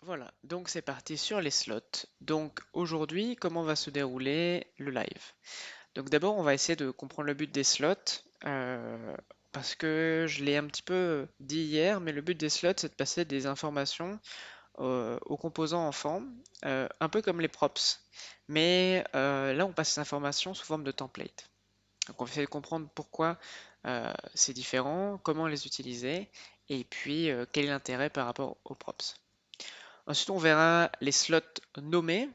Voilà, donc c'est parti sur les slots. Donc aujourd'hui, comment va se dérouler le live? Donc d'abord, on va essayer de comprendre le but des slots, parce que je l'ai un petit peu dit hier, mais le but des slots, c'est de passer des informations aux composants enfants, un peu comme les props. Mais là, on passe ces informations sous forme de template. Donc on va essayer de comprendre pourquoi c'est différent, comment les utiliser, et puis quel est l'intérêt par rapport aux props. Ensuite, on verra les slots nommés.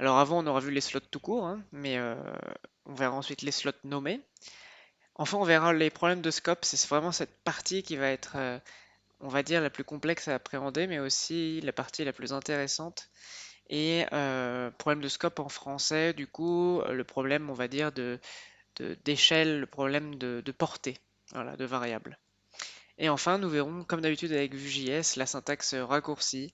Alors avant, on aura vu les slots tout court, hein, mais on verra ensuite les slots nommés. Enfin, on verra les problèmes de scope. C'est vraiment cette partie qui va être, on va dire, la plus complexe à appréhender, mais aussi la partie la plus intéressante. Et problème de scope en français, du coup, le problème, on va dire, d'échelle, le problème de portée, voilà, de variable. Et enfin, nous verrons, comme d'habitude avec Vue.js, la syntaxe raccourcie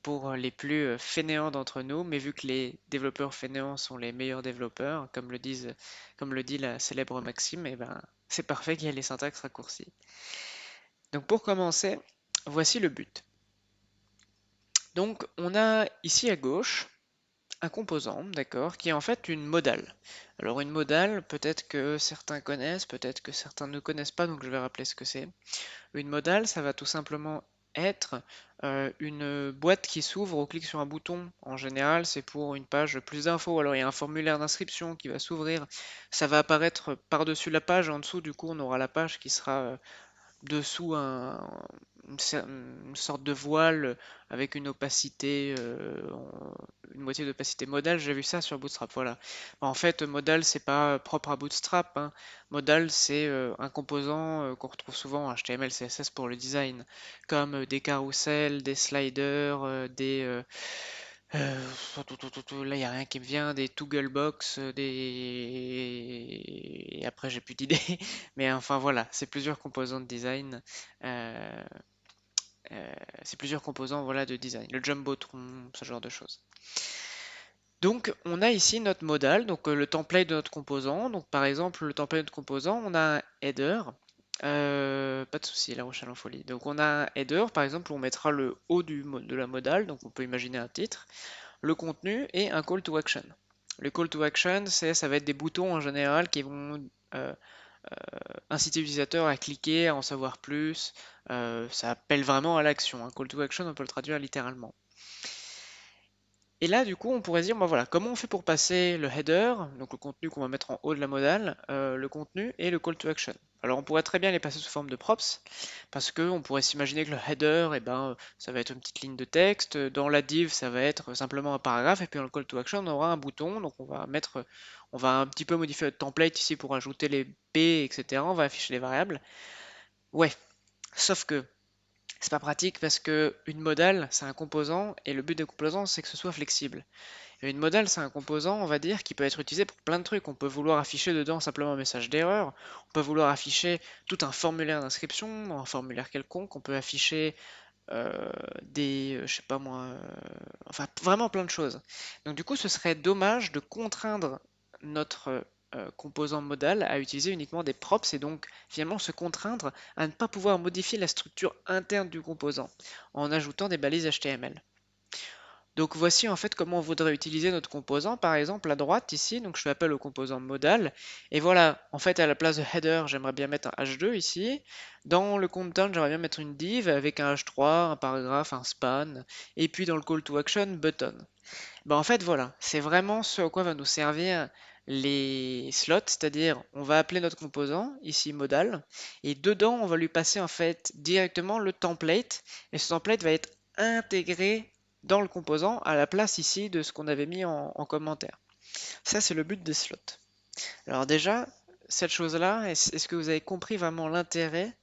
pour les plus fainéants d'entre nous, mais vu que les développeurs fainéants sont les meilleurs développeurs, comme le dit la célèbre maxime, et ben, c'est parfait qu'il y ait les syntaxes raccourcies. Donc pour commencer, voici le but. Donc on a ici à gauche un composant, d'accord, qui est en fait une modale. Alors une modale, peut-être que certains connaissent, peut-être que certains ne connaissent pas, donc je vais rappeler ce que c'est. Une modale, ça va tout simplement être une boîte qui s'ouvre au clic sur un bouton. En général, c'est pour une page plus d'infos. Alors, il y a un formulaire d'inscription qui va s'ouvrir. Ça va apparaître par-dessus la page. En dessous, du coup, on aura la page qui sera dessous une sorte de voile avec une opacité, une moitié d'opacité modal. J'ai vu ça sur Bootstrap. Voilà. En fait, modal, c'est pas propre à Bootstrap, hein. Modal, c'est un composant qu'on retrouve souvent en HTML, CSS pour le design, comme des carousels, des sliders, là, il n'y a rien qui me vient, des Togglebox, Et après, j'ai plus d'idées. Mais enfin, voilà, c'est plusieurs composants de design. euh, c'est plusieurs composants, voilà, de design. Le Jumbotron, ce genre de choses. Donc, on a ici notre modal, donc le template de notre composant. Donc, par exemple, le template de notre composant, on a un header. Pas de souci, La Rochelle en folie. Donc, on a un header, par exemple, où on mettra le haut de la modale. Donc, on peut imaginer un titre, le contenu et un call to action. Le call to action, ça va être des boutons en général qui vont inciter l'utilisateur à cliquer, à en savoir plus. Ça appelle vraiment à l'action. Un call to action, on peut le traduire littéralement. Et là, du coup, on pourrait se dire, bah voilà, comment on fait pour passer le header, donc le contenu qu'on va mettre en haut de la modale, le contenu et le call to action. Alors, on pourrait très bien les passer sous forme de props, parce qu'on pourrait s'imaginer que le header, eh ben, ça va être une petite ligne de texte. Dans la div, ça va être simplement un paragraphe, et puis dans le call to action, on aura un bouton. Donc, on va un petit peu modifier notre template ici pour ajouter les p, etc. On va afficher les variables. Ouais, sauf que c'est pas pratique parce que une modale, c'est un composant, et le but des composants, c'est que ce soit flexible. Et une modale, c'est un composant, on va dire, qui peut être utilisé pour plein de trucs. On peut vouloir afficher dedans simplement un message d'erreur, on peut vouloir afficher tout un formulaire d'inscription, un formulaire quelconque, on peut afficher je sais pas moi, enfin vraiment plein de choses. Donc du coup, ce serait dommage de contraindre notre composant modal à utiliser uniquement des props et donc finalement se contraindre à ne pas pouvoir modifier la structure interne du composant en ajoutant des balises HTML. Donc voici en fait comment on voudrait utiliser notre composant. Par exemple, à droite ici, donc je fais appel au composant modal. Et voilà, en fait à la place de header, j'aimerais bien mettre un H2 ici. Dans le content, j'aimerais bien mettre une div avec un H3, un paragraphe, un span. Et puis dans le call to action, button. Ben en fait voilà, c'est vraiment ce à quoi va nous servir les slots, c'est-à-dire on va appeler notre composant, ici modal, et dedans on va lui passer en fait directement le template, et ce template va être intégré dans le composant à la place ici de ce qu'on avait mis en commentaire. Ça c'est le but des slots. Alors déjà, cette chose-là, est-ce que vous avez compris vraiment l'intérêt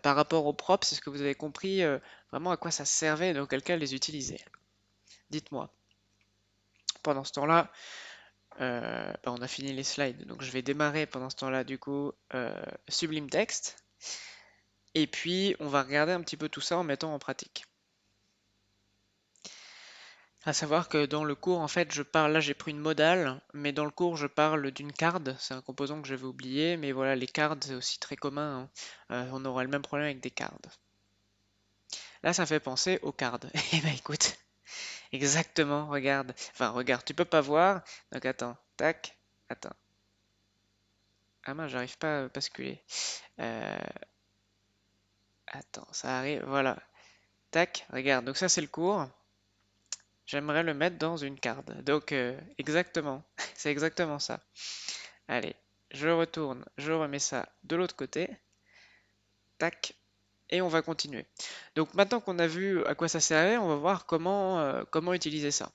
par rapport aux props? Est-ce que vous avez compris vraiment à quoi ça servait et dans quel cas les utiliser? Dites-moi. Pendant ce temps-là, bah, on a fini les slides, donc je vais démarrer pendant ce temps-là du coup Sublime Text, et puis on va regarder un petit peu tout ça en mettant en pratique. À savoir que dans le cours, en fait, je parle, là j'ai pris une modale, mais dans le cours je parle d'une card, c'est un composant que j'avais oublié, mais voilà, les cards c'est aussi très commun, hein. On aura le même problème avec des cards. Là, ça fait penser au card. Eh ben écoute, exactement, regarde. Enfin, regarde, tu peux pas voir. Donc attends, tac, attends. Ah mince, j'arrive pas à basculer. Euh, Attends, ça arrive, voilà. Tac, regarde, donc ça c'est le cours. J'aimerais le mettre dans une carte. Donc, exactement, c'est exactement ça. Allez, je retourne, je remets ça de l'autre côté. Tac, et on va continuer. Donc maintenant qu'on a vu à quoi ça servait, on va voir comment utiliser ça.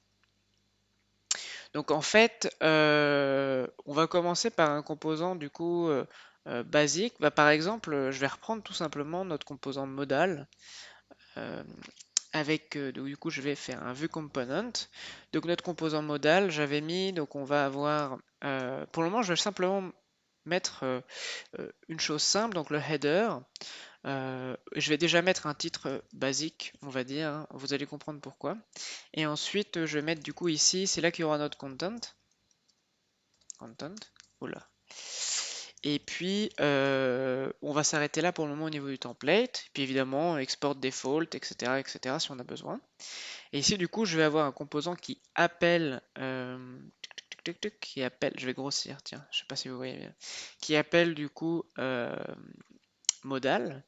Donc en fait, on va commencer par un composant du coup basique. Bah, par exemple, je vais reprendre tout simplement notre composant modal. euh, donc, du coup, je vais faire un vue component. Donc notre composant modal, j'avais mis, donc on va avoir, pour le moment, je vais simplement mettre une chose simple, donc le header. Je vais déjà mettre un titre basique, on va dire, hein, vous allez comprendre pourquoi. Et ensuite, je vais mettre du coup ici, c'est là qu'il y aura notre content. Content, oula. Et puis, on va s'arrêter là pour le moment au niveau du template. Puis évidemment, export default, etc., si on a besoin. Et ici, du coup, je vais avoir un composant qui appelle, je vais grossir, tiens, je sais pas si vous voyez bien, qui appelle du coup modal.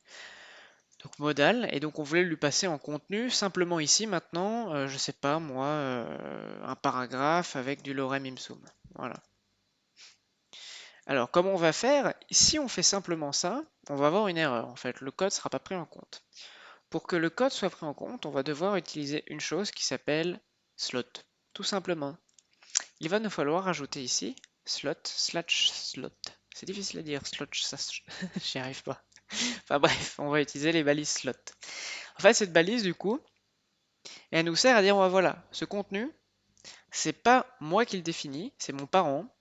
Donc modal, et donc on voulait lui passer en contenu, simplement ici maintenant, je sais pas moi, un paragraphe avec du lorem ipsum. Voilà. Alors comment on va faire? Si on fait simplement ça, on va avoir une erreur en fait, le code ne sera pas pris en compte. Pour que le code soit pris en compte, on va devoir utiliser une chose qui s'appelle slot, tout simplement. Il va nous falloir ajouter ici slot slash slot. C'est difficile à dire, slot, ça, j'y arrive pas. Enfin bref, on va utiliser les balises slot. En fait, cette balise, du coup, elle nous sert à dire, voilà, ce contenu, c'est pas moi qui le définis, c'est mon parent,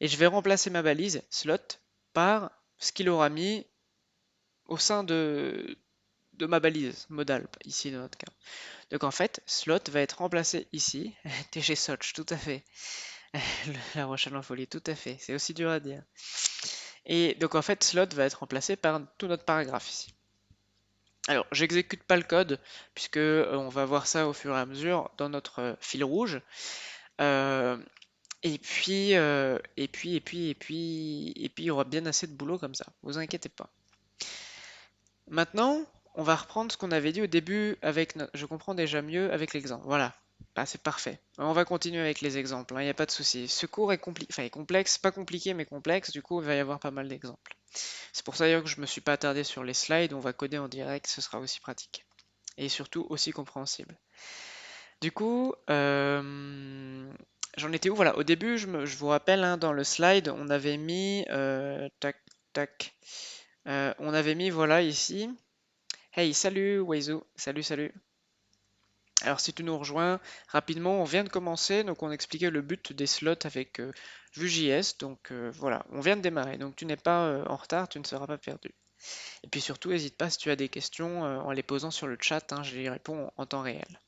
et je vais remplacer ma balise slot par ce qu'il aura mis au sein de ma balise modale, ici dans notre cas. Donc en fait, slot va être remplacé ici, TG Soch, tout à fait. La Rochelle en folie, tout à fait, c'est aussi dur à dire. Et donc en fait, slot va être remplacé par tout notre paragraphe ici. Alors, j'exécute pas le code, puisque on va voir ça au fur et à mesure dans notre fil rouge. Euh, et puis, il y aura bien assez de boulot comme ça, vous inquiétez pas. Maintenant, on va reprendre ce qu'on avait dit au début avec je comprends déjà mieux avec l'exemple. Voilà, bah, c'est parfait. On va continuer avec les exemples, il n'y a pas de souci. Ce cours est enfin, est complexe, pas compliqué mais complexe, du coup il va y avoir pas mal d'exemples. C'est pour ça d'ailleurs que je me suis pas attardé sur les slides, on va coder en direct, ce sera aussi pratique. Et surtout aussi compréhensible. Du coup, j'en étais où? Voilà, au début, je vous rappelle, hein, dans le slide, on avait mis, tac, tac, on avait mis, voilà, ici. Hey, salut Weizu, salut, salut. Alors, si tu nous rejoins rapidement, on vient de commencer, donc on expliquait le but des slots avec Vue.js. Donc voilà, on vient de démarrer, donc tu n'es pas en retard, tu ne seras pas perdu. Et puis surtout, n'hésite pas si tu as des questions en les posant sur le chat, hein, je les réponds en temps réel.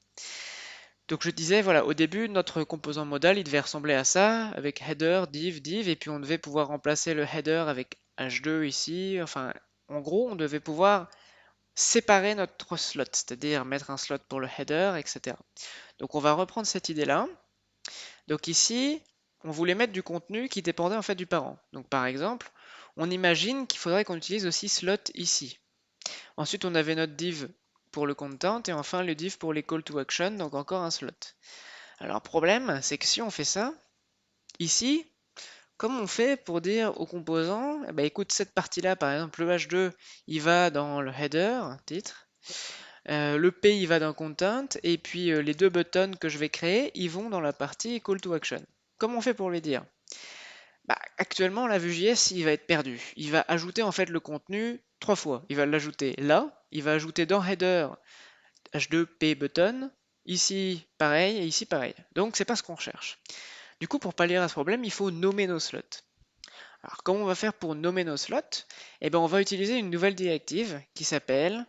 Donc je disais, voilà, au début, notre composant modal, il devait ressembler à ça, avec header, div, et puis on devait pouvoir remplacer le header avec h2 ici. Enfin, en gros, on devait pouvoir séparer notre slot, c'est-à-dire mettre un slot pour le header, etc. Donc on va reprendre cette idée-là. Donc ici, on voulait mettre du contenu qui dépendait en fait du parent. Donc par exemple, on imagine qu'il faudrait qu'on utilise aussi slot ici. Ensuite, on avait notre div pour le content et enfin le div pour les call to action, donc encore un slot. Alors, le problème, c'est que si on fait ça, ici, comment on fait pour dire aux composants, eh ben, écoute, cette partie-là, par exemple, le H2, il va dans le header, titre, le P, il va dans content, et puis les deux buttons que je vais créer, ils vont dans la partie call to action. Comment on fait pour les dire? Bah, actuellement, la Vue.js, il va être perdu. Il va ajouter en fait le contenu 3 fois. Il va l'ajouter là, il va ajouter dans header H2P button, ici pareil et ici pareil. Donc c'est pas ce qu'on recherche. Du coup, pour pallier à ce problème, il faut nommer nos slots. Alors comment on va faire pour nommer nos slots? Eh bien on va utiliser une nouvelle directive qui s'appelle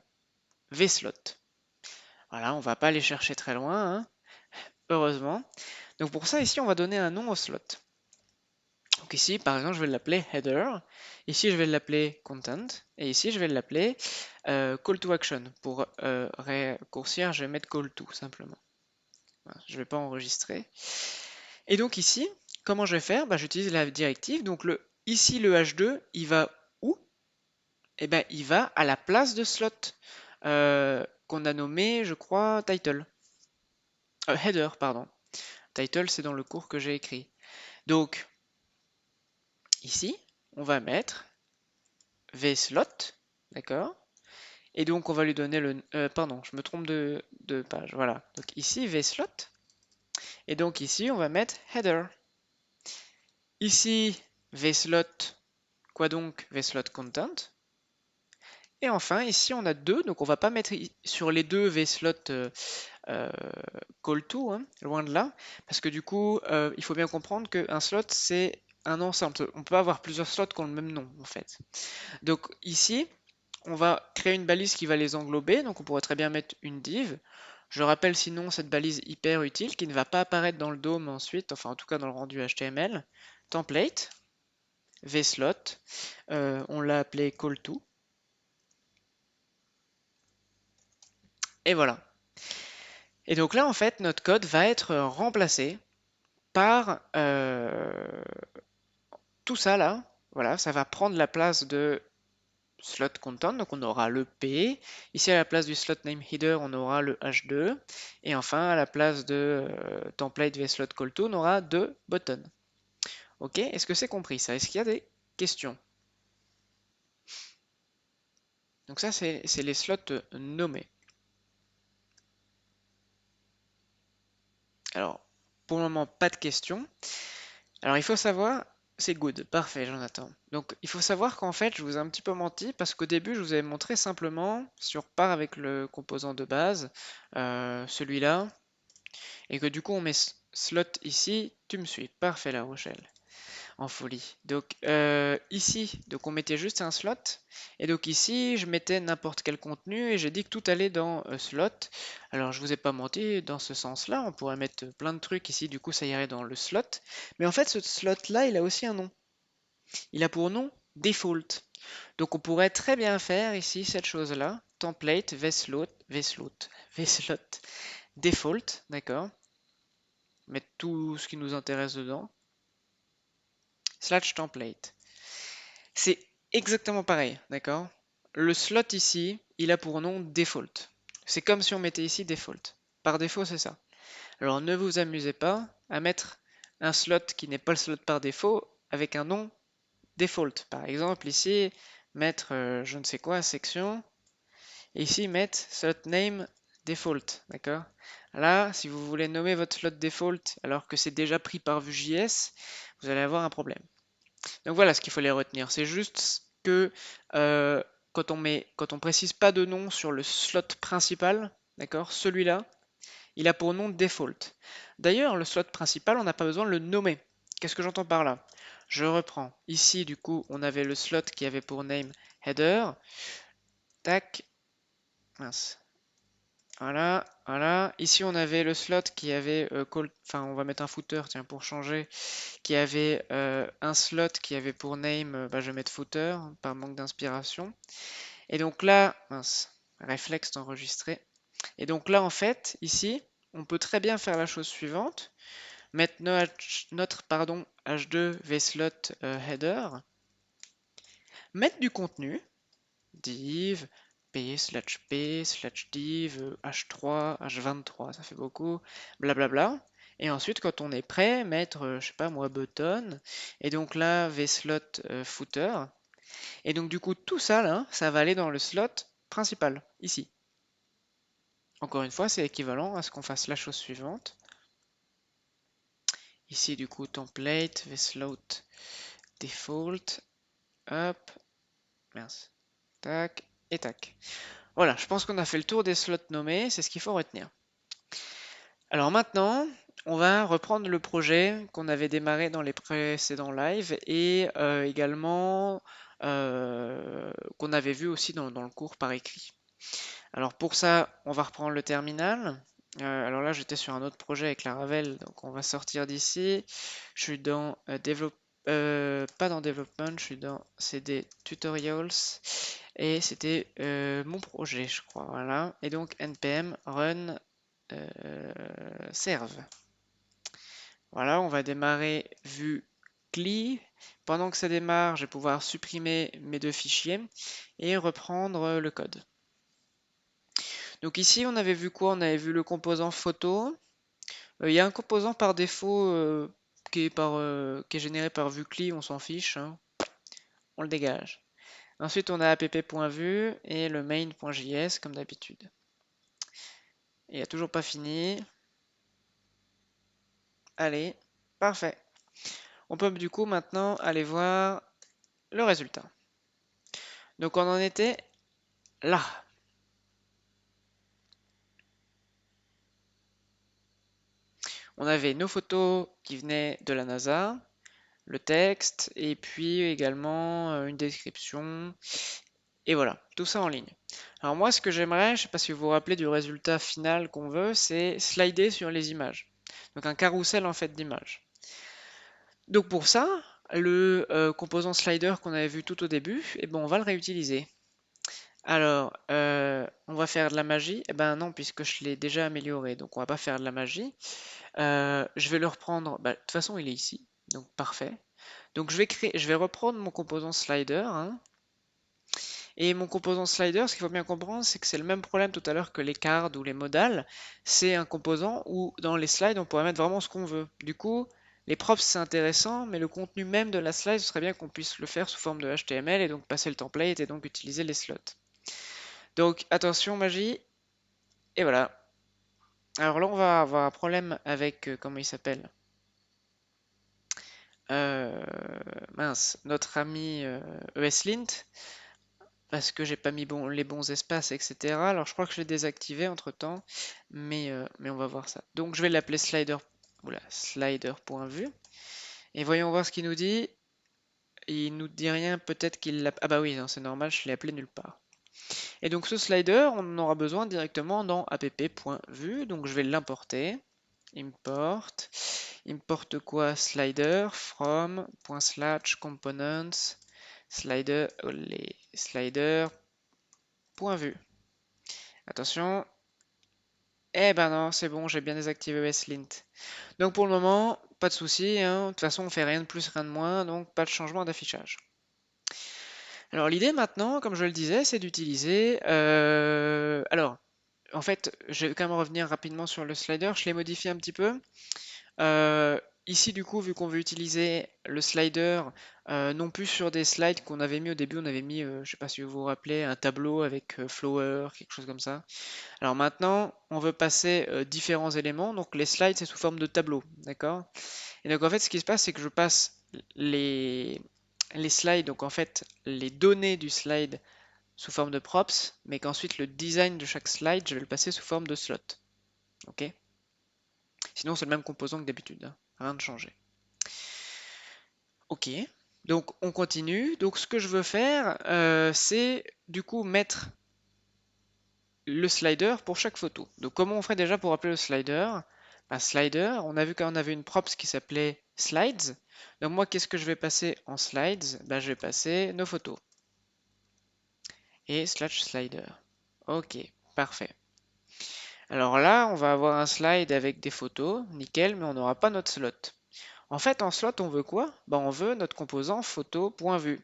vslot. Voilà, on va pas aller chercher très loin, hein, heureusement. Donc pour ça, ici, on va donner un nom au slot. Donc ici, par exemple, je vais l'appeler header. Ici, je vais l'appeler content. Et ici, je vais l'appeler call to action. Pour raccourcir, je vais mettre call to simplement. Voilà, je ne vais pas enregistrer. Et donc ici, comment je vais faire? Bah, j'utilise la directive. Donc ici, le H2, il va où? Eh ben, il va à la place de slot qu'on a nommé, je crois, title. Header, pardon. Title, c'est dans le cours que j'ai écrit. Donc, ici, on va mettre vslot, d'accord? Et donc, on va lui donner le... pardon, je me trompe de page, voilà. Donc ici, vslot. Et donc ici, on va mettre header. Ici, vslot, quoi donc? Vslot content. Et enfin, ici, on a deux, donc on va pas mettre sur les deux vslot call to, hein, loin de là, parce que du coup, il faut bien comprendre qu'un slot, c'est un ensemble. On peut avoir plusieurs slots qui ont le même nom, en fait. Donc ici, on va créer une balise qui va les englober, donc on pourrait très bien mettre une div. Je rappelle sinon cette balise hyper utile qui ne va pas apparaître dans le DOM ensuite, enfin en tout cas dans le rendu HTML. Template, vslot, on l'a appelé call to. Et voilà. Et donc là, en fait, notre code va être remplacé par tout ça là. Voilà, ça va prendre la place de slot content, donc on aura le P. Ici, à la place du slot name header, on aura le H2. Et enfin, à la place de template vslot call to, on aura deux buttons. Ok, est-ce que c'est compris ça? Est-ce qu'il y a des questions? Donc ça, c'est les slots nommés. Alors, pour le moment, pas de questions. Alors, il faut savoir, c'est good, parfait, Jonathan. Donc, il faut savoir qu'en fait, je vous ai un petit peu menti parce qu'au début, je vous avais montré simplement, si on repart avec le composant de base, celui-là, et que du coup, on met slot ici, tu me suis. Parfait, La Rochelle. En folie. Donc ici, donc on mettait juste un slot. Et donc ici, je mettais n'importe quel contenu et j'ai dit que tout allait dans slot. Alors je vous ai pas menti, dans ce sens-là, on pourrait mettre plein de trucs ici, du coup ça irait dans le slot. Mais en fait, ce slot-là, il a aussi un nom. Il a pour nom default. Donc on pourrait très bien faire ici cette chose-là. Template, vslot, default, d'accord? Mettre tout ce qui nous intéresse dedans. Slash template. C'est exactement pareil, d'accord? Le slot ici, il a pour nom default. C'est comme si on mettait ici default. Par défaut, c'est ça. Alors ne vous amusez pas à mettre un slot qui n'est pas le slot par défaut avec un nom default. Par exemple, ici, mettre je ne sais quoi, section. Et ici, mettre slot name default, d'accord? Là, si vous voulez nommer votre slot default alors que c'est déjà pris par Vue.js, vous allez avoir un problème. Donc voilà ce qu'il faut les retenir. C'est juste que quand on précise pas de nom sur le slot principal, d'accord, celui-là, il a pour nom default. D'ailleurs, le slot principal, on n'a pas besoin de le nommer. Qu'est-ce que j'entends par là? Je reprends. Ici, du coup, on avait le slot qui avait pour name header. Tac. Mince. Voilà, voilà. Ici, on avait le slot qui avait enfin, on va mettre un footer, tiens, pour changer, qui avait un slot qui avait pour name, bah, je vais mettre footer, par manque d'inspiration. Et donc là, mince, réflexe d'enregistrer. Et donc là, en fait, ici, on peut très bien faire la chose suivante, mettre notre pardon, h2 vslot header, mettre du contenu, div, p/p div h3 h23, ça fait beaucoup, blablabla. Et ensuite, quand on est prêt, mettre, je sais pas moi, button, et donc là, vslot footer. Et donc du coup, tout ça là, ça va aller dans le slot principal, ici. Encore une fois, c'est équivalent à ce qu'on fasse la chose suivante. Ici, du coup, template, vslot default, hop, mince, tac, et tac. Voilà, je pense qu'on a fait le tour des slots nommés, c'est ce qu'il faut retenir. Alors maintenant, on va reprendre le projet qu'on avait démarré dans les précédents lives et également qu'on avait vu aussi dans le cours par écrit. Alors pour ça, on va reprendre le terminal. Alors là, j'étais sur un autre projet avec Laravel, donc on va sortir d'ici. Je suis dans pas dans Development, je suis dans CD Tutorials et c'était mon projet, je crois. Voilà. Et donc npm run serve. Voilà, on va démarrer vue CLI. Pendant que ça démarre, je vais pouvoir supprimer mes deux fichiers et reprendre le code. Donc ici, on avait vu quoi? On avait vu le composant photo. Il y a un composant par défaut qui est généré par vue CLI, on s'en fiche, hein. On le dégage. Ensuite, on a app.vue et le main.js comme d'habitude. Il n'a toujours pas fini. Allez, parfait. On peut du coup maintenant aller voir le résultat. Donc on en était là. On avait nos photos qui venaient de la NASA, le texte, et puis également une description. Et voilà, tout ça en ligne. Alors moi, ce que j'aimerais, je ne sais pas si vous vous rappelez du résultat final qu'on veut, c'est slider sur les images. Donc un carrousel en fait d'images. Donc pour ça, le composant slider qu'on avait vu tout au début, eh ben, on va le réutiliser. Alors, on va faire de la magie. Eh ben non, puisque je l'ai déjà amélioré, donc on va pas faire de la magie. Je vais le reprendre. Bah, de toute façon, il est ici, donc parfait. Donc je vais reprendre mon composant slider, hein. Et mon composant slider, ce qu'il faut bien comprendre, c'est que c'est le même problème tout à l'heure que les cards ou les modals. C'est un composant où dans les slides, on pourrait mettre vraiment ce qu'on veut. Du coup, les props, c'est intéressant, mais le contenu même de la slide, ce serait bien qu'on puisse le faire sous forme de HTML et donc passer le template et donc utiliser les slots. Donc attention, magie. Et voilà. Alors là, on va avoir un problème avec, comment il s'appelle? Euh, Mince, notre ami ESLint. Parce que j'ai pas mis les bons espaces, etc. Alors je crois que je l'ai désactivé entre temps, mais on va voir ça. Donc je vais l'appeler slider, voilà, slider.vue. Et voyons voir ce qu'il nous dit. Il nous dit rien, peut-être qu'il l'a. Ah bah oui, non, c'est normal, je l'ai appelé nulle part. Et donc ce slider, on en aura besoin directement dans app.vue. Donc je vais l'importer. Import. Import quoi? Slider from ./components slider, les sliders point vue. Attention. Eh ben non, c'est bon, j'ai bien désactivé ESLint. Donc pour le moment, pas de souci, hein. De toute façon, on fait rien de plus, rien de moins, donc pas de changement d'affichage. Alors l'idée maintenant, comme je le disais, c'est d'utiliser... alors, en fait, je vais quand même revenir rapidement sur le slider. Je l'ai modifié un petit peu. Euh, Ici, du coup, vu qu'on veut utiliser le slider, non plus sur des slides qu'on avait mis au début, on avait mis, je sais pas si vous vous rappelez, un tableau avec flower, quelque chose comme ça. Alors maintenant, on veut passer différents éléments. Donc les slides, c'est sous forme de tableau, d'accord? Et donc en fait, ce qui se passe, c'est que je passe les, les slides, donc en fait, les données du slide sous forme de props, mais qu'ensuite le design de chaque slide, je vais le passer sous forme de slot. Ok? Sinon, c'est le même composant que d'habitude, hein. Rien de changé. Ok. Donc on continue. Donc ce que je veux faire, c'est du coup mettre le slider pour chaque photo. Donc comment on ferait déjà pour appeler le slider? Bah, slider, on a vu qu'on avait une props qui s'appelait slides. Donc moi, qu'est-ce que je vais passer en slides? Bah, je vais passer nos photos. Et slash slider. Ok, parfait. Alors là, on va avoir un slide avec des photos, nickel, mais on n'aura pas notre slot. En fait, en slot, on veut quoi? Bah, on veut notre composant photo.vue.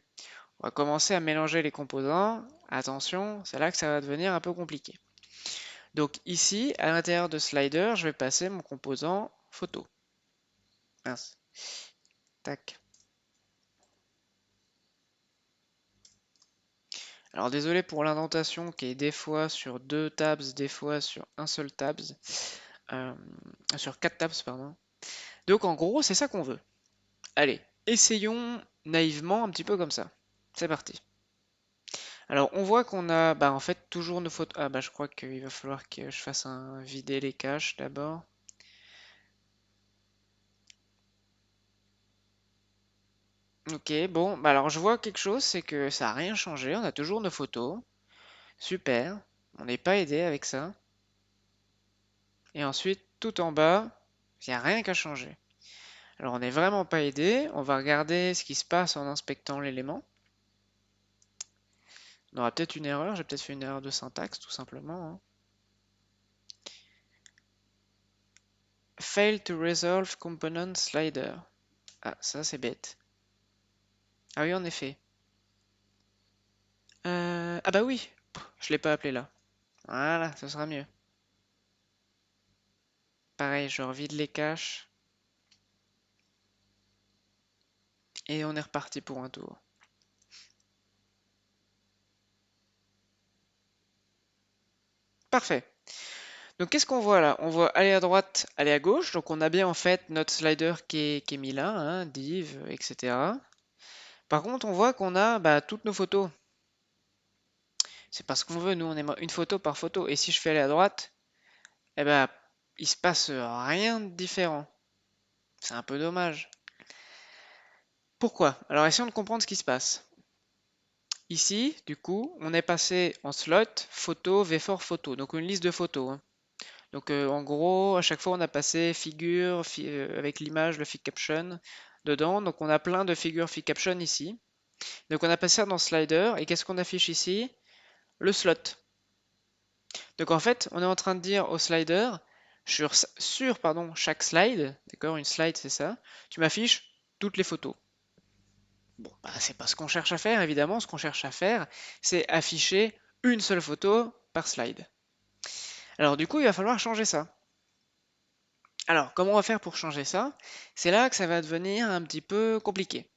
On va commencer à mélanger les composants. Attention, c'est là que ça va devenir un peu compliqué. Donc ici, à l'intérieur de slider, je vais passer mon composant photo. Mince. Tac. Alors désolé pour l'indentation qui est des fois sur deux tabs, des fois sur un seul tabs. Euh, Sur quatre tabs, pardon. Donc en gros, c'est ça qu'on veut. Allez, essayons naïvement un petit peu comme ça. C'est parti. Alors on voit qu'on a bah, en fait toujours nos photos. Ah bah je crois qu'il va falloir que je fasse un vider les caches d'abord. Ok, bon, bah alors je vois quelque chose, c'est que ça n'a rien changé, on a toujours nos photos. Super, on n'est pas aidé avec ça. Et ensuite, tout en bas, il n'y a rien qu'à changer. Alors on n'est vraiment pas aidé. On va regarder ce qui se passe en inspectant l'élément. On aura peut-être une erreur. J'ai peut-être fait une erreur de syntaxe tout simplement, hein. Fail to resolve component slider. Ah, ça c'est bête. Ah oui, en effet. Ah bah oui, je l'ai pas appelé là. Voilà, ce sera mieux. Pareil, je revide les caches. Et on est reparti pour un tour. Parfait. Donc qu'est-ce qu'on voit là? On voit aller à droite, aller à gauche. Donc on a bien en fait notre slider qui est mis là, hein, div, etc. Par contre, on voit qu'on a bah, toutes nos photos. C'est parce qu'on veut, nous on est une photo par photo. Et si je fais aller à droite, eh ben il se passe rien de différent. C'est un peu dommage. Pourquoi? Alors essayons de comprendre ce qui se passe. Ici, du coup, on est passé en slot photo, V4 photo, donc une liste de photos, hein. Donc en gros, à chaque fois, on a passé figure avec l'image, le fig caption dedans. Donc on a plein de figures fig caption ici. Donc on a passé ça dans slider. Et qu'est-ce qu'on affiche ici? Le slot. Donc en fait, on est en train de dire au slider, sur chaque slide, d'accord, une slide c'est ça, tu m'affiches toutes les photos. Bon, bah, c'est pas ce qu'on cherche à faire, évidemment. Ce qu'on cherche à faire, c'est afficher une seule photo par slide. Alors du coup, il va falloir changer ça. Alors, comment on va faire pour changer ça? C'est là que ça va devenir un petit peu compliqué.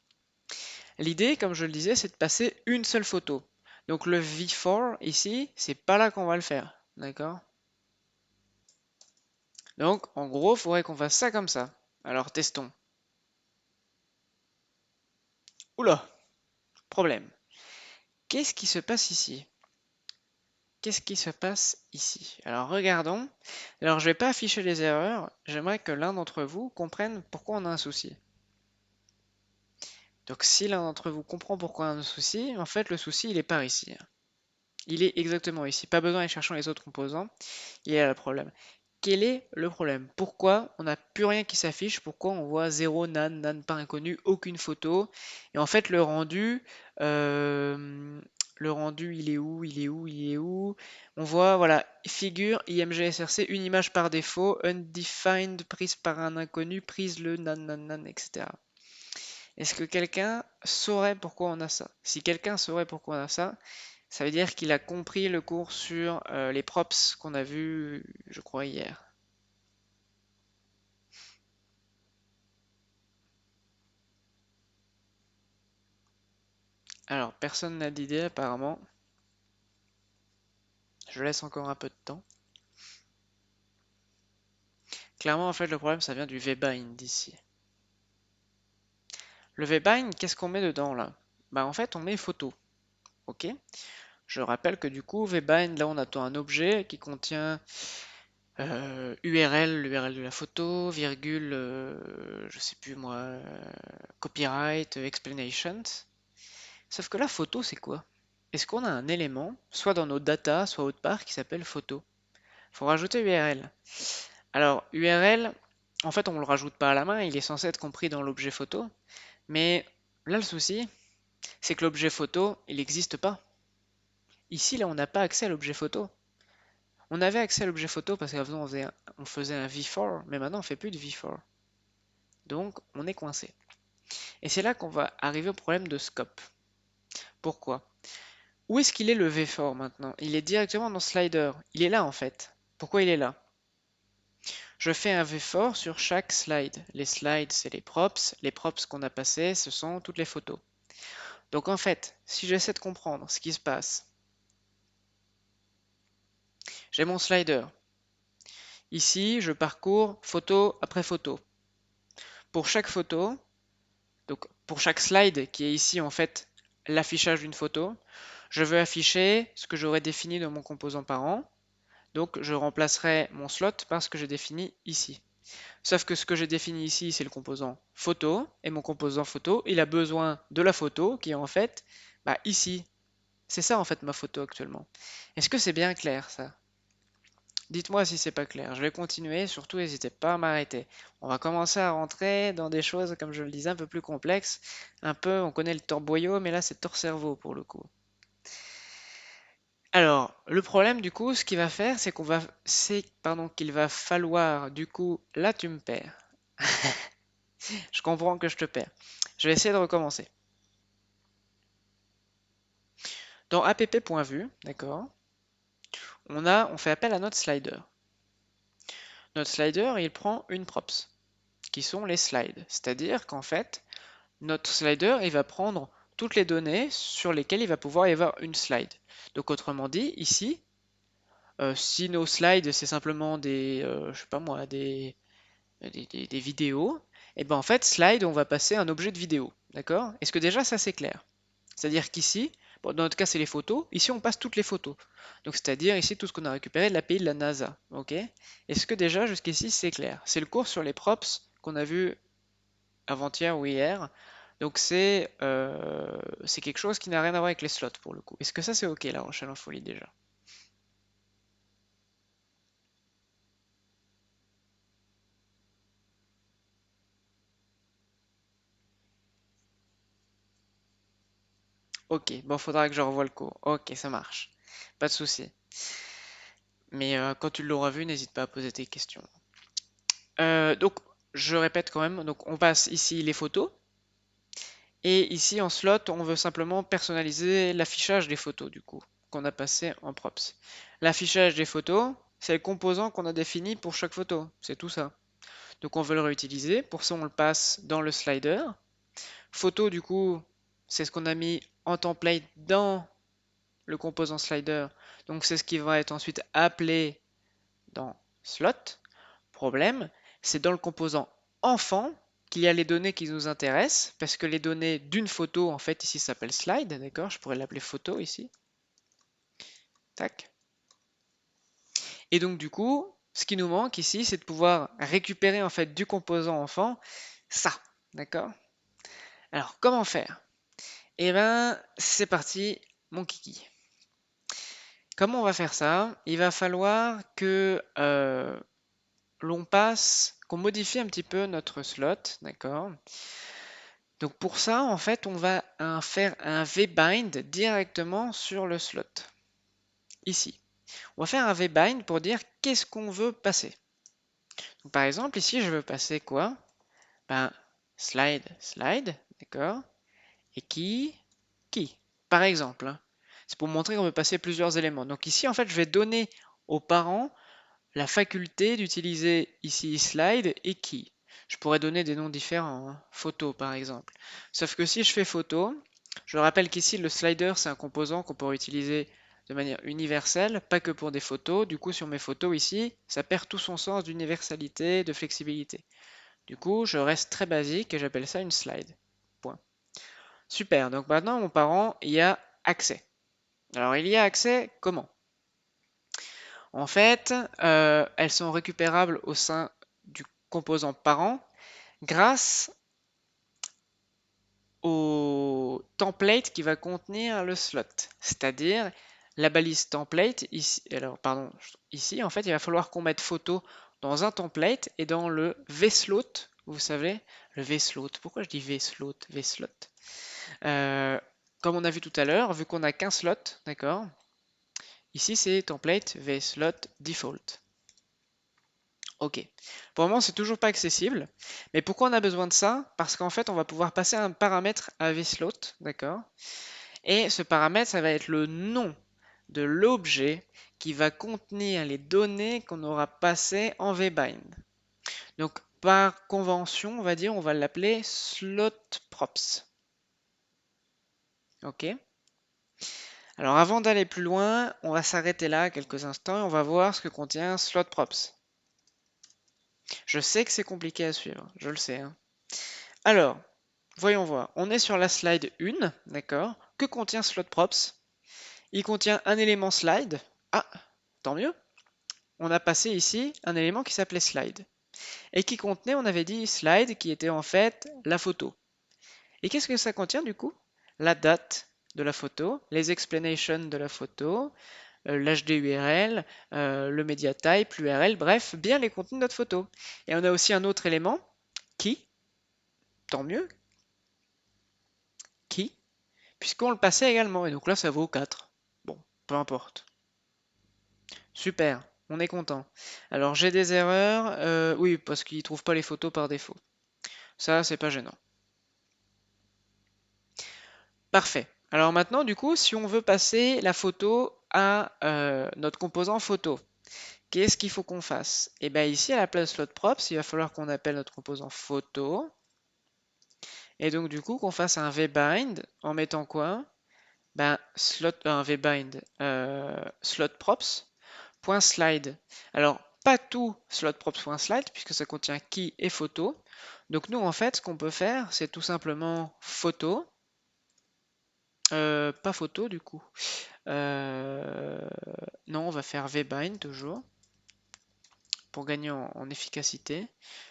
L'idée, comme je le disais, c'est de passer une seule photo. Donc le V4 ici, c'est pas là qu'on va le faire. D'accord? Donc en gros, il faudrait qu'on fasse ça comme ça. Alors testons. Oula, problème. Qu'est-ce qui se passe ici? Qu'est-ce qui se passe ici? Alors regardons. Alors je ne vais pas afficher les erreurs. J'aimerais que l'un d'entre vous comprenne pourquoi on a un souci. Donc si l'un d'entre vous comprend pourquoi on a un souci, en fait le souci il est par ici. Il est exactement ici. Pas besoin d'aller chercher les autres composants. Il y a le problème. Quel est le problème? Pourquoi on n'a plus rien qui s'affiche? Pourquoi on voit 0 nan, nan pas inconnu, aucune photo? Et en fait, euh, le rendu, il est où? Il est où? Il est où? On voit, voilà, figure IMG SRC, une image par défaut, undefined, prise par un inconnu, prise le nan, nan, nan, etc. Est-ce que quelqu'un saurait pourquoi on a ça? Si quelqu'un saurait pourquoi on a ça, ça veut dire qu'il a compris le cours sur les props qu'on a vu, je crois, hier. Alors, personne n'a d'idée apparemment. Je laisse encore un peu de temps. Clairement, en fait, le problème, ça vient du vbind ici. Le vbind, qu'est-ce qu'on met dedans là? Bah, en fait, on met photo. Ok? Je rappelle que du coup, vbind, là, on attend un objet qui contient URL, l'URL de la photo, virgule, je sais plus moi, copyright, explanations. Sauf que la photo, c'est quoi? Est-ce qu'on a un élément, soit dans nos data, soit autre part, qui s'appelle photo? Il faut rajouter URL. Alors, URL, en fait, on ne le rajoute pas à la main, il est censé être compris dans l'objet photo. Mais là, le souci, c'est que l'objet photo, il n'existe pas. Ici, là, on n'a pas accès à l'objet photo. On avait accès à l'objet photo parce qu'avant, on faisait un V4, mais maintenant, on ne fait plus de V4. Donc, on est coincé. Et c'est là qu'on va arriver au problème de scope. Pourquoi? Où est-ce qu'il est le V4 maintenant? Il est directement dans Slider. Il est là, en fait. Pourquoi il est là? Je fais un V4 sur chaque slide. Les slides, c'est les props. Les props qu'on a passés, ce sont toutes les photos. Donc en fait, si j'essaie de comprendre ce qui se passe, j'ai mon slider. Ici, je parcours photo après photo. Pour chaque photo, donc pour chaque slide qui est ici en fait l'affichage d'une photo, je veux afficher ce que j'aurais défini dans mon composant parent. Donc je remplacerai mon slot par ce que j'ai défini ici. Sauf que ce que j'ai défini ici, c'est le composant photo, et mon composant photo, il a besoin de la photo qui est en fait bah, ici. C'est ça en fait ma photo actuellement. Est-ce que c'est bien clair ça? Dites-moi si c'est pas clair. Je vais continuer, surtout n'hésitez pas à m'arrêter. On va commencer à rentrer dans des choses, comme je le disais, un peu plus complexes. Un peu, on connaît le torboyau, mais là c'est tort-cerveau pour le coup. Alors, le problème du coup, ce qu'il va faire, pardon, qu'il va falloir, du coup, là tu me perds. Je comprends que je te perds. Je vais essayer de recommencer. Dans app.vue, d'accord, on fait appel à notre slider. Notre slider, il prend une props, qui sont les slides. C'est-à-dire qu'en fait, notre slider, il va prendre toutes les données sur lesquelles il va pouvoir y avoir une slide. Donc autrement dit, ici, si nos slides, c'est simplement je sais pas moi, des vidéos, et ben en fait, slide, on va passer un objet de vidéo. D'accord? Est-ce que déjà ça c'est clair? C'est-à-dire qu'ici, bon, dans notre cas c'est les photos, ici on passe toutes les photos. Donc c'est-à-dire ici tout ce qu'on a récupéré de l'API de la NASA. Ok? Est-ce que déjà jusqu'ici c'est clair? C'est le cours sur les props qu'on a vu avant-hier ou hier. Donc c'est quelque chose qui n'a rien à voir avec les slots pour le coup. Est-ce que ça c'est ok la Rochelle en folie déjà? Ok, bon faudra que je revoie le cours. Ok, ça marche. Pas de souci. Mais quand tu l'auras vu, n'hésite pas à poser tes questions. Donc je répète quand même, donc on passe ici les photos. Et ici en slot, on veut simplement personnaliser l'affichage des photos du coup, qu'on a passé en props. L'affichage des photos, c'est le composant qu'on a défini pour chaque photo, c'est tout ça. Donc on veut le réutiliser, pour ça on le passe dans le slider. Photo du coup, c'est ce qu'on a mis en template dans le composant slider, donc c'est ce qui va être ensuite appelé dans slot. Problème, c'est dans le composant enfant qu'il y a les données qui nous intéressent, parce que les données d'une photo, en fait, ici s'appelle slide, d'accord? Je pourrais l'appeler photo ici. Tac. Et donc, du coup, ce qui nous manque ici, c'est de pouvoir récupérer, en fait, du composant enfant, ça, d'accord? Alors, comment faire? Eh ben, c'est parti, mon kiki. Comment on va faire ça? Il va falloir que qu'on modifie un petit peu notre slot, d'accord? Donc pour ça, en fait, on va faire un vbind directement sur le slot. Ici. On va faire un vbind pour dire qu'est-ce qu'on veut passer. Donc, par exemple, ici, je veux passer quoi? Ben, slide, slide, d'accord? Et qui? Par exemple, hein. C'est pour montrer qu'on veut passer plusieurs éléments. Donc ici, en fait, je vais donner aux parents la faculté d'utiliser ici slide et qui. Je pourrais donner des noms différents, hein. Photo par exemple. Sauf que si je fais photo, je rappelle qu'ici le slider c'est un composant qu'on pourrait utiliser de manière universelle, pas que pour des photos. Du coup sur mes photos ici, ça perd tout son sens d'universalité, de flexibilité. Du coup je reste très basique et j'appelle ça une slide. Point. Super, donc maintenant mon parent y a accès. Alors il y a accès comment? En fait, elles sont récupérables au sein du composant parent grâce au template qui va contenir le slot. C'est-à-dire la balise template, ici, alors pardon, ici en fait il va falloir qu'on mette photo dans un template et dans le vslot, vous savez, le vslot, pourquoi je dis vslot, vslot Euh, Comme on a vu tout à l'heure, vu qu'on n'a qu'un slot, d'accord, ici c'est template vslot default. Ok. Pour le moment, c'est toujours pas accessible. Mais pourquoi on a besoin de ça? Parce qu'en fait, on va pouvoir passer un paramètre à vslot, d'accord? Et ce paramètre, ça va être le nom de l'objet qui va contenir les données qu'on aura passées en vbind. Donc, par convention, on va dire, on va l'appeler slotprops. Ok? Alors, avant d'aller plus loin, on va s'arrêter là quelques instants et on va voir ce que contient slotprops. Je sais que c'est compliqué à suivre, je le sais, hein. Alors, voyons voir. On est sur la slide 1, d'accord? Que contient slotprops? Il contient un élément slide. Ah, tant mieux. On a passé ici un élément qui s'appelait slide. Et qui contenait, on avait dit slide, qui était en fait la photo. Et qu'est-ce que ça contient du coup? La date de la photo, les explanations de la photo, l'HD URL, le media type, l'URL, bref, bien les contenus de notre photo. Et on a aussi un autre élément, qui, tant mieux, qui, puisqu'on le passait également. Et donc là, ça vaut 4. Bon, peu importe. Super, on est content. Alors j'ai des erreurs, oui, parce qu'il ne trouve pas les photos par défaut. Ça, c'est pas gênant. Parfait. Alors maintenant, du coup, si on veut passer la photo à notre composant photo, qu'est-ce qu'il faut qu'on fasse? Et bien ici, à la place slot props, il va falloir qu'on appelle notre composant photo. Et donc du coup, qu'on fasse un vbind en mettant quoi? Ben, un vbind slot props .slide. Alors, pas tout slot_props.slide puisque ça contient key et photo. Donc nous, en fait, ce qu'on peut faire, c'est tout simplement photo. Pas photo du coup. Non, on va faire vbind toujours pour gagner en efficacité.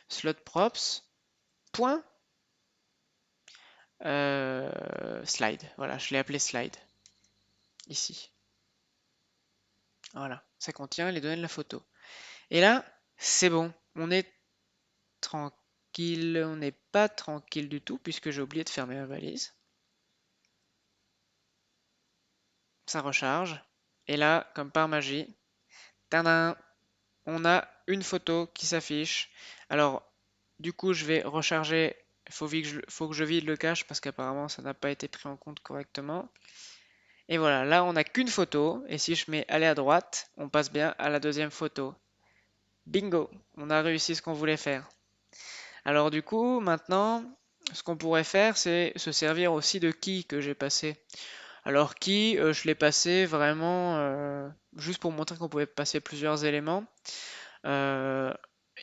Slot_props point slide. Voilà, je l'ai appelé slide ici. Voilà, ça contient les données de la photo. Et là, c'est bon, on est tranquille, on n'est pas tranquille du tout puisque j'ai oublié de fermer ma valise. Ça recharge. Et là, comme par magie, tadam, on a une photo qui s'affiche. Alors, du coup, je vais recharger. Faut que je vide le cache parce qu'apparemment, ça n'a pas été pris en compte correctement. Et voilà, là, on n'a qu'une photo. Et si je mets aller à droite, on passe bien à la deuxième photo. Bingo, on a réussi ce qu'on voulait faire. Alors du coup, maintenant, ce qu'on pourrait faire, c'est se servir aussi de key que j'ai passé. Alors key, je l'ai passé vraiment juste pour montrer qu'on pouvait passer plusieurs éléments. Euh,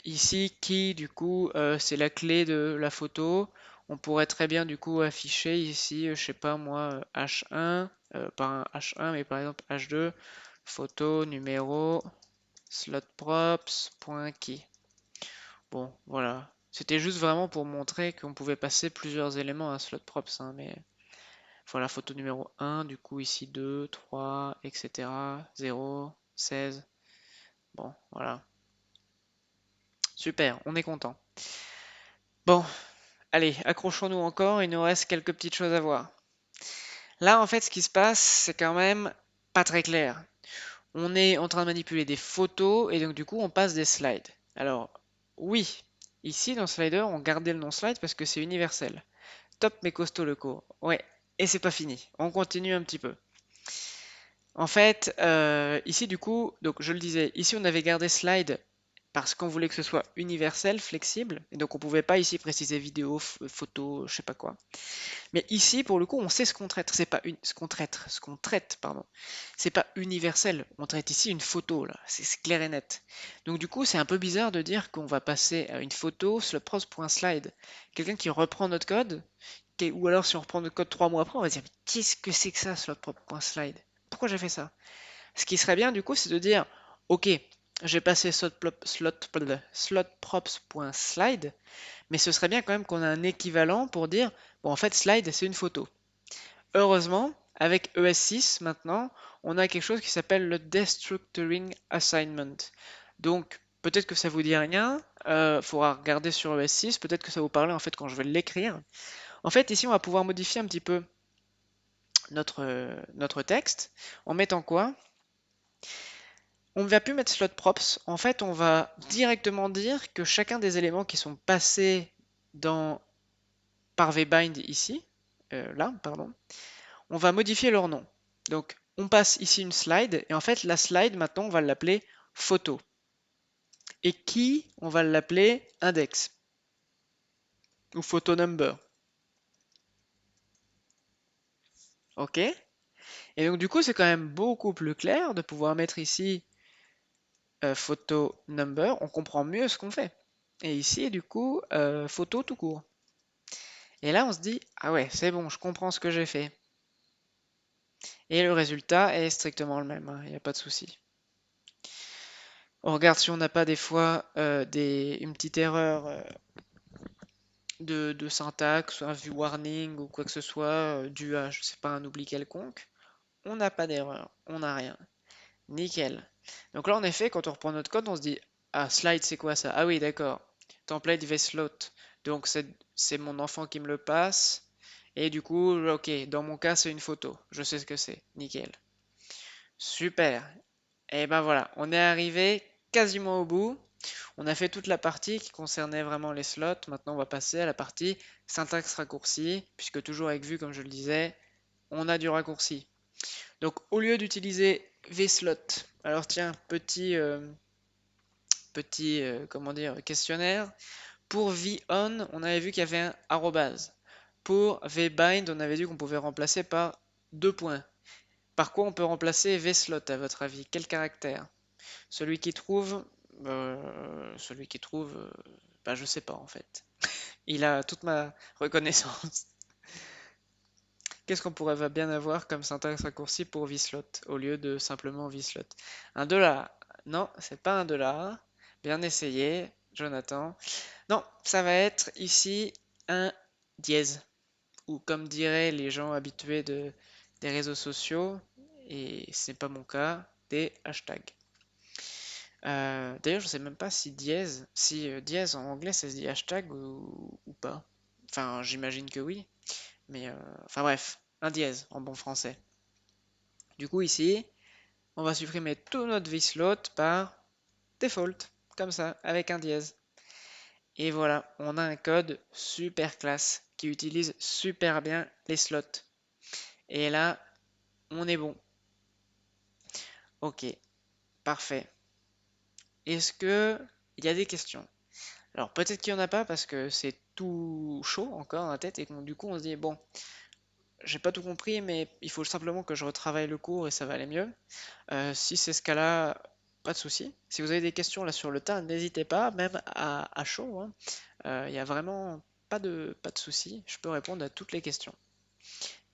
Ici, key, du coup, c'est la clé de la photo. On pourrait très bien du coup afficher ici, je sais pas moi, H1, pas un H1, mais par exemple H2, photo, numéro, slotprops.key. Bon, voilà. C'était juste vraiment pour montrer qu'on pouvait passer plusieurs éléments à slotprops, hein, mais voilà, photo numéro 1, du coup ici 2, 3, etc. 0, 16. Bon, voilà. Super, on est content. Bon, allez, accrochons-nous encore, il nous reste quelques petites choses à voir. Là, en fait, ce qui se passe, c'est quand même pas très clair. On est en train de manipuler des photos et donc du coup, on passe des slides. Alors, oui, ici dans Slider, on gardait le nom slide parce que c'est universel. Top mais costaud le cours. Ouais, et c'est pas fini. On continue un petit peu. En fait, ici du coup, donc je le disais, ici on avait gardé slide parce qu'on voulait que ce soit universel, flexible, et donc on pouvait pas ici préciser vidéo, photo, je sais pas quoi. Mais ici, pour le coup, on sait ce qu'on traite. C'est pas ce qu'on traite, pardon. C'est pas universel. On traite ici une photo là. C'est clair et net. Donc du coup, c'est un peu bizarre de dire qu'on va passer à une photo slotprops.slide. Quelqu'un qui reprend notre code, ou alors si on reprend notre code 3 mois après, on va se dire mais qu'est-ce que c'est que ça slotprops.slide? Pourquoi j'ai fait ça? Ce qui serait bien du coup, c'est de dire ok, j'ai passé slotprops.slide, mais ce serait bien quand même qu'on ait un équivalent pour dire bon en fait slide c'est une photo. Heureusement, avec ES6 maintenant, on a quelque chose qui s'appelle le Destructuring Assignment. Donc, peut-être que ça vous dit rien, faudra regarder sur ES6, peut-être que ça vous parler en fait quand je vais l'écrire. En fait, ici, on va pouvoir modifier un petit peu notre texte en mettant quoi? On ne va plus mettre slot props. En fait, on va directement dire que chacun des éléments qui sont passés dans par vbind ici, là, pardon, on va modifier leur nom. Donc, on passe ici une slide, et en fait, la slide, maintenant, on va l'appeler photo. Et qui, on va l'appeler index, ou photo number. OK? Et donc, du coup, c'est quand même beaucoup plus clair de pouvoir mettre ici photo number, on comprend mieux ce qu'on fait. Et ici, du coup, photo tout court. Et là, on se dit, ah ouais, c'est bon, je comprends ce que j'ai fait. Et le résultat est strictement le même, il n'y a pas de souci. On regarde si on n'a pas des fois une petite erreur de syntaxe, un view warning ou quoi que ce soit, dû à, je sais pas, un oubli quelconque. On n'a pas d'erreur, on n'a rien. Nickel. Donc là, en effet, quand on reprend notre code, on se dit, ah, slide, c'est quoi ça? Ah oui, d'accord. Template vslot. Donc c'est mon enfant qui me le passe. Et du coup, ok, dans mon cas, c'est une photo. Je sais ce que c'est. Nickel. Super. Et ben voilà, on est arrivé quasiment au bout. On a fait toute la partie qui concernait vraiment les slots. Maintenant, on va passer à la partie syntaxe raccourci, puisque toujours avec vue, comme je le disais, on a du raccourci. Donc, au lieu d'utiliser vslot, alors tiens, comment dire, questionnaire. Pour von, on avait vu qu'il y avait un arrobase. Pour vbind, on avait dit qu'on pouvait remplacer par deux points. Par quoi on peut remplacer vslot à votre avis? Quel caractère? Celui qui trouve, bah, je sais pas en fait. Il a toute ma reconnaissance. Qu'est-ce qu'on pourrait bien avoir comme syntaxe raccourci pour vslot au lieu de simplement vslot? Un dollar. Non, c'est pas un dollar. Bien essayé, Jonathan. Non, ça va être ici un dièse. Ou comme diraient les gens habitués des réseaux sociaux, et c'est pas mon cas, des hashtags. D'ailleurs, je sais même pas si dièse en anglais ça se dit hashtag ou pas. Enfin, j'imagine que oui, mais enfin bref, un dièse en bon français. Du coup, ici, on va supprimer tout notre vslot par default, comme ça, avec un dièse. Et voilà, on a un code super classe qui utilise super bien les slots. Et là, on est bon. Ok, parfait. Est-ce que il y a des questions? Alors peut-être qu'il n'y en a pas parce que c'est tout chaud encore dans la tête et que du coup on se dit bon, j'ai pas tout compris mais il faut simplement que je retravaille le cours et ça va aller mieux. Si c'est ce cas-là, pas de souci. Si vous avez des questions là sur le tas, n'hésitez pas, même à chaud, hein. Il y a vraiment pas de souci, je peux répondre à toutes les questions.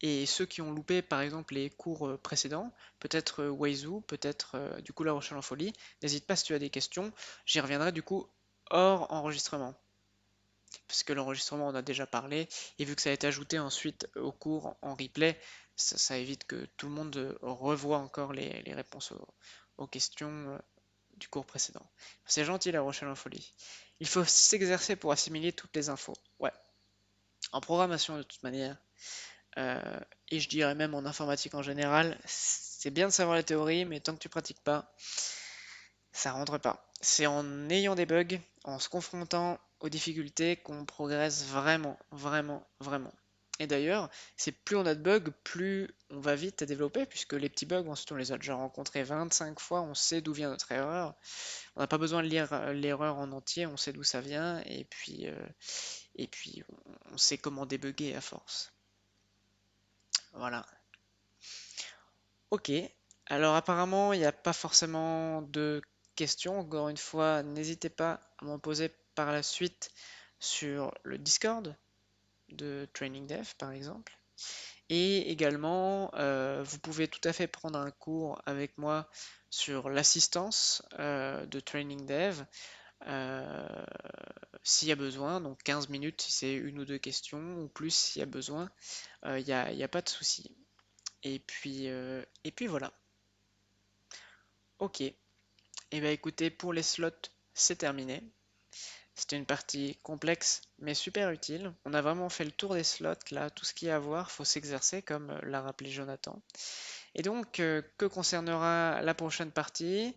Et ceux qui ont loupé par exemple les cours précédents, peut-être Weizu, peut-être du coup La Rochelle en Folie, n'hésite pas si tu as des questions, j'y reviendrai du coup hors enregistrement parce que l'enregistrement on a déjà parlé, et vu que ça a été ajouté ensuite au cours en replay, ça évite que tout le monde revoie encore les réponses aux questions du cours précédent. C'est gentil La Rochelle en folie. Il faut s'exercer pour assimiler toutes les infos. Ouais, en programmation de toute manière, euh, et je dirais même en informatique en général, c'est bien de savoir la théorie, mais tant que tu pratiques pas, ça rentre pas. C'est en ayant des bugs, en se confrontant aux difficultés qu'on progresse vraiment, vraiment, vraiment. Et d'ailleurs, c'est plus on a de bugs, plus on va vite à développer, puisque les petits bugs, ensuite on les a déjà rencontrés 25 fois, on sait d'où vient notre erreur. On n'a pas besoin de lire l'erreur en entier, on sait d'où ça vient, et puis on sait comment débugger à force. Voilà. Ok, alors apparemment il n'y a pas forcément de questions. Encore une fois, n'hésitez pas à m'en poser par la suite sur le Discord de Training Dev par exemple. Et également, vous pouvez tout à fait prendre un cours avec moi sur l'assistance de Training Dev euh, s'il y a besoin, donc 15 minutes si c'est une ou deux questions, ou plus s'il y a besoin, il n'y a pas de souci. Et puis voilà. Ok. Et bien écoutez, pour les slots, c'est terminé. C'était une partie complexe mais super utile. On a vraiment fait le tour des slots là, tout ce qu'il y a à voir, faut s'exercer comme l'a rappelé Jonathan. Et donc, que concernera la prochaine partie?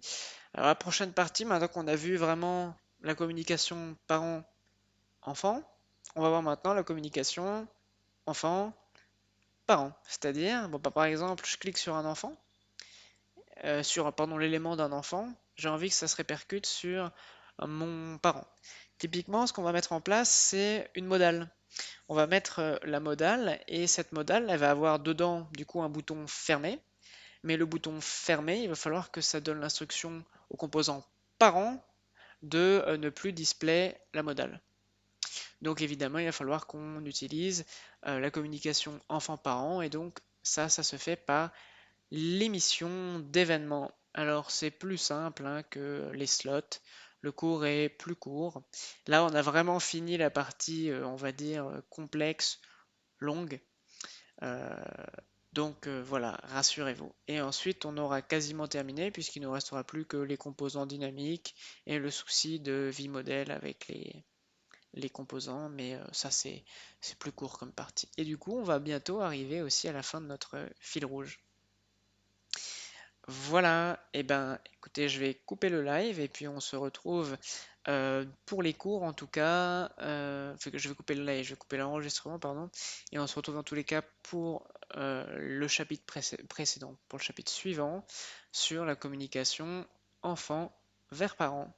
Alors la prochaine partie, maintenant qu'on a vu vraiment la communication parent-enfant, on va voir maintenant la communication enfant-parent. C'est-à-dire, bon, bah, par exemple, je clique sur un enfant, sur pardon, l'élément d'un enfant, j'ai envie que ça se répercute sur mon parent. Typiquement, ce qu'on va mettre en place, c'est une modale. On va mettre la modale et cette modale, elle va avoir dedans du coup un bouton fermé. Mais le bouton fermé, il va falloir que ça donne l'instruction au composant parent de ne plus display la modale. Donc évidemment, il va falloir qu'on utilise la communication enfant-parent et donc ça se fait par l'émission d'événements. Alors c'est plus simple hein, que les slots. Le cours est plus court. Là, on a vraiment fini la partie, on va dire, complexe, longue. Euh, Donc voilà, rassurez-vous. Et ensuite, on aura quasiment terminé puisqu'il ne nous restera plus que les composants dynamiques et le souci de vie modèle avec les composants, mais ça c'est plus court comme partie. Et du coup, on va bientôt arriver aussi à la fin de notre fil rouge. Voilà, et ben écoutez, je vais couper le live et puis on se retrouve pour les cours en tout cas. Enfin, que je vais couper le live, je vais couper l'enregistrement, pardon, et on se retrouve dans tous les cas pour le chapitre précédent, pour le chapitre suivant sur la communication enfant vers parents.